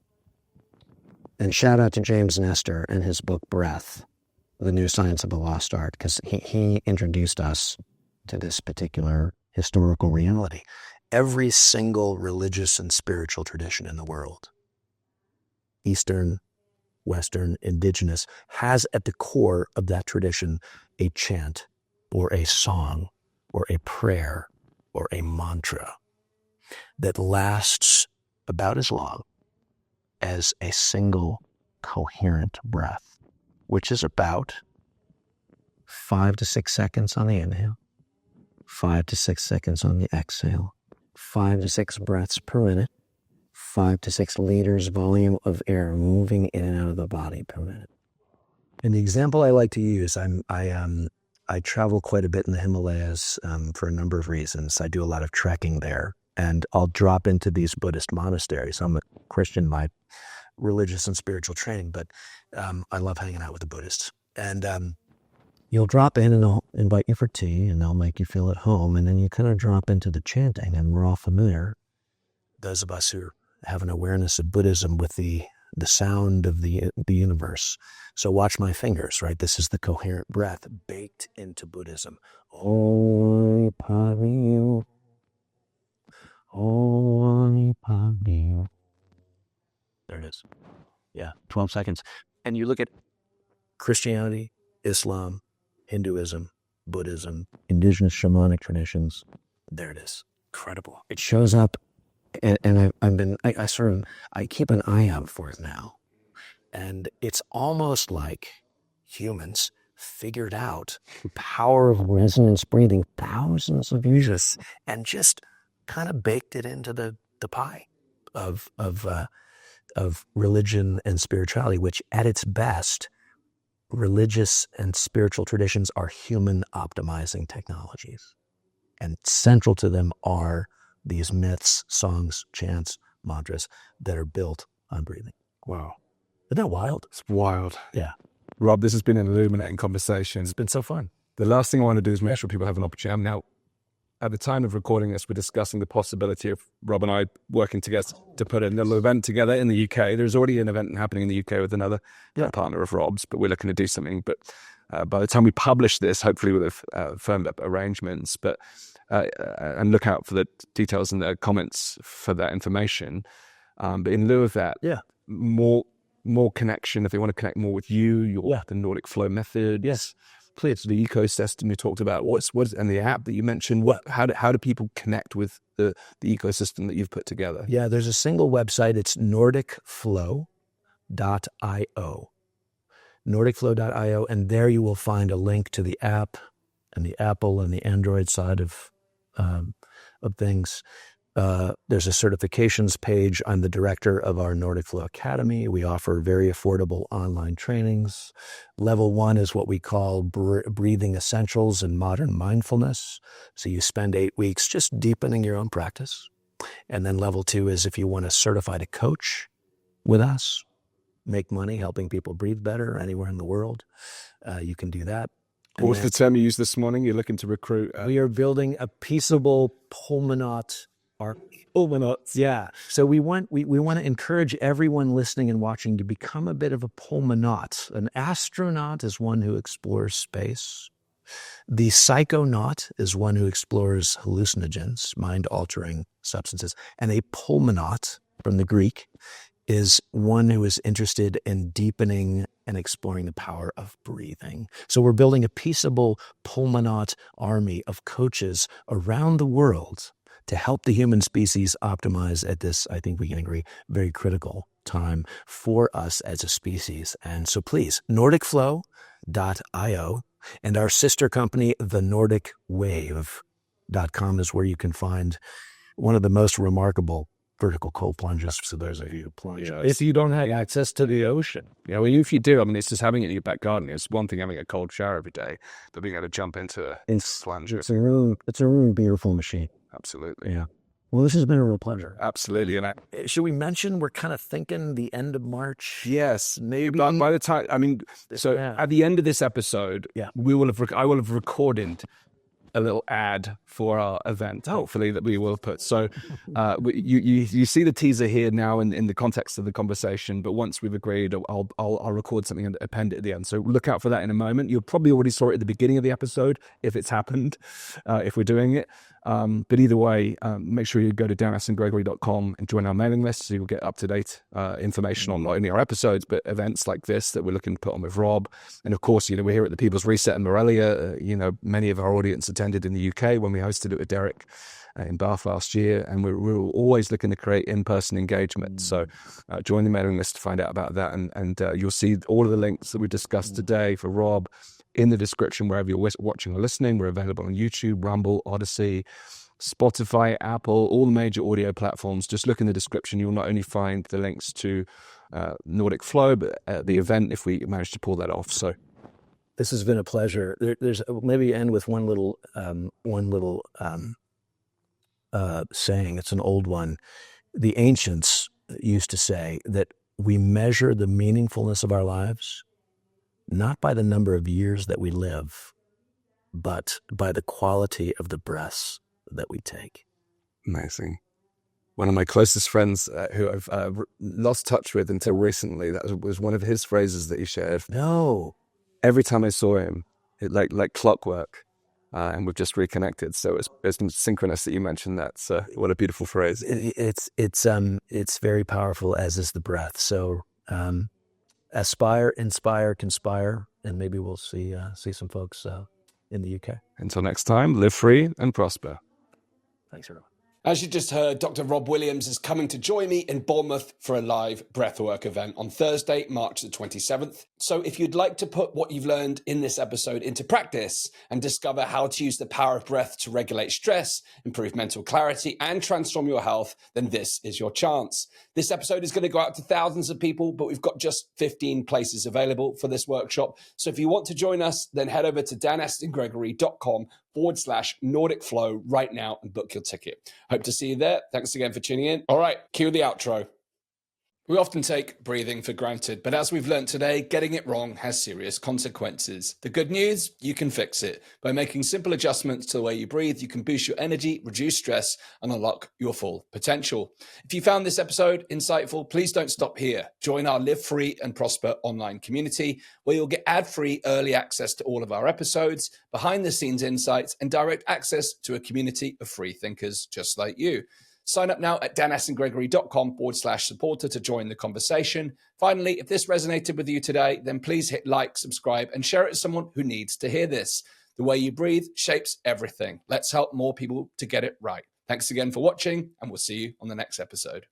And shout out to James Nestor and his book Breath, The New Science of the Lost Art, because he introduced us to this particular historical reality. Every single religious and spiritual tradition in the world, Eastern, Western, indigenous, has at the core of that tradition a chant or a song or a prayer or a mantra that lasts about as long as a single coherent breath, which is about 5 to 6 seconds on the inhale, 5 to 6 seconds on the exhale, 5 to 6 breaths per minute, 5 to 6 liters volume of air moving in and out of the body per minute. And the example I like to use, I travel quite a bit in the Himalayas for a number of reasons. I do a lot of trekking there, and I'll drop into these Buddhist monasteries. I'm a Christian by religious and spiritual training, but I love hanging out with the Buddhists. And you'll drop in and they'll invite you for tea and they'll make you feel at home, and then you kind of drop into the chanting, and we're all familiar, those of us who have an awareness of Buddhism, with the sound of the universe. So watch my fingers, right? This is the coherent breath baked into Buddhism. Om Pariyu. Om Pariyu. There it is. Yeah, 12 seconds. And you look at Christianity, Islam, Hinduism, Buddhism, indigenous shamanic traditions. There it is. Incredible. It shows up. And I keep an eye out for it now. And it's almost like humans figured out the power of resonance breathing thousands of years and just kind of baked it into the pie of religion and spirituality, which at its best, religious and spiritual traditions are human optimizing technologies. And central to them are these myths, songs, chants, mantras that are built on breathing. Wow. Isn't that wild? It's wild. Yeah. Rob, this has been an illuminating conversation. It's been so fun. The last thing I want to do is make sure people have an opportunity. I'm now at the time of recording this, we're discussing the possibility of Rob and I working together to put a little event together in the UK. There's already an event happening in the UK with another partner of Rob's, but we're looking to do something. But by the time we publish this, hopefully we'll have firmed up arrangements. But and look out for the details in the comments for that information. But in lieu of that, more connection. If they want to connect more with you, the Nordic Flow method. Yes. Please, the ecosystem you talked about, and the app that you mentioned. How do people connect with the ecosystem that you've put together? Yeah, there's a single website. It's NordicFlow.io. NordicFlow.io, and there you will find a link to the app and the Apple and the Android side of things. There's a certifications page. I'm the director of our Nordic Flow Academy. We offer very affordable online trainings. Level 1 is what we call breathing essentials and modern mindfulness. So you spend 8 weeks just deepening your own practice. And then level 2 is if you want to certify a coach with us, make money helping people breathe better anywhere in the world, you can do that. What was the term you used this morning? You're looking to recruit. We are building a peaceable pulmonaut. Yeah. So we want to encourage everyone listening and watching to become a bit of a pulmonaut. An astronaut is one who explores space. The psychonaut is one who explores hallucinogens, mind-altering substances. And a pulmonaut, from the Greek, is one who is interested in deepening and exploring the power of breathing. So we're building a peaceable pulmonaut army of coaches around the world to help the human species optimize at this, I think we can agree, very critical time for us as a species. And so please, NordicFlow.io, and our sister company, the NordicWave.com, is where you can find one of the most remarkable vertical cold plunges. So there's a few plunges. If you don't have access to the ocean, if you do, it's just having it in your back garden. It's one thing having a cold shower every day, but being able to jump into a plunger. It's a really beautiful machine. Absolutely. Yeah. Well, this has been a real pleasure. Absolutely. And should we mention we're kind of thinking the end of March? Yes, maybe. But by the time, at the end of this episode, I will have recorded a little ad for our event, hopefully, that we will put. So you see the teaser here now in the context of the conversation, but once we've agreed, I'll record something and append it at the end. So look out for that in a moment. You probably already saw it at the beginning of the episode, if it's happened, if we're doing it. But either way, make sure you go to Astin-Gregory.com and join our mailing list, so you'll get up-to-date information on not only our episodes, but events like this that we're looking to put on with Rob. And of course, we're here at the People's Reset in Morelia. Many of our audience attended in the UK when we hosted it with Derek in Bath last year, and we're always looking to create in-person engagement. So join the mailing list to find out about that, and you'll see all of the links that we discussed today for Rob in the description wherever you're watching or listening. We're available on YouTube, Rumble, Odyssey, Spotify, Apple, all the major audio platforms. Just look in the description. You'll not only find the links to Nordic Flow, but the event, if we manage to pull that off. So this has been a pleasure. There's maybe end with one little saying. It's an old one. The ancients used to say that we measure the meaningfulness of our lives not by the number of years that we live, but by the quality of the breaths that we take. Amazing. One of my closest friends who I've lost touch with until recently, that was one of his phrases that he shared. No. Every time I saw him, it like clockwork, and we've just reconnected. So it's synchronous that you mentioned that. So what a beautiful phrase. It's very powerful, as is the breath. So aspire, inspire, conspire, and maybe we'll see some folks in the UK. Until next time, live free and prosper. Thanks, everyone. As you just heard, Dr. Rob Williams is coming to join me in Bournemouth for a live Breathwork event on Thursday, March the 27th. So if you'd like to put what you've learned in this episode into practice and discover how to use the power of breath to regulate stress, improve mental clarity, and transform your health, then this is your chance. This episode is going to go out to thousands of people, but we've got just 15 places available for this workshop. So if you want to join us, then head over to danastingregory.com/Nordic Flow right now and book your ticket. Hope to see you there. Thanks again for tuning in. All right, cue the outro. We often take breathing for granted, but as we've learned today, getting it wrong has serious consequences. The good news, you can fix it. By making simple adjustments to the way you breathe, you can boost your energy, reduce stress, and unlock your full potential. If you found this episode insightful, please don't stop here. Join our Live Free and Prosper online community, where you'll get ad-free early access to all of our episodes, behind-the-scenes insights, and direct access to a community of free thinkers just like you. Sign up now at danastingregory.com/supporter to join the conversation. Finally, if this resonated with you today, then please hit like, subscribe, and share it with someone who needs to hear this. The way you breathe shapes everything. Let's help more people to get it right. Thanks again for watching, and we'll see you on the next episode.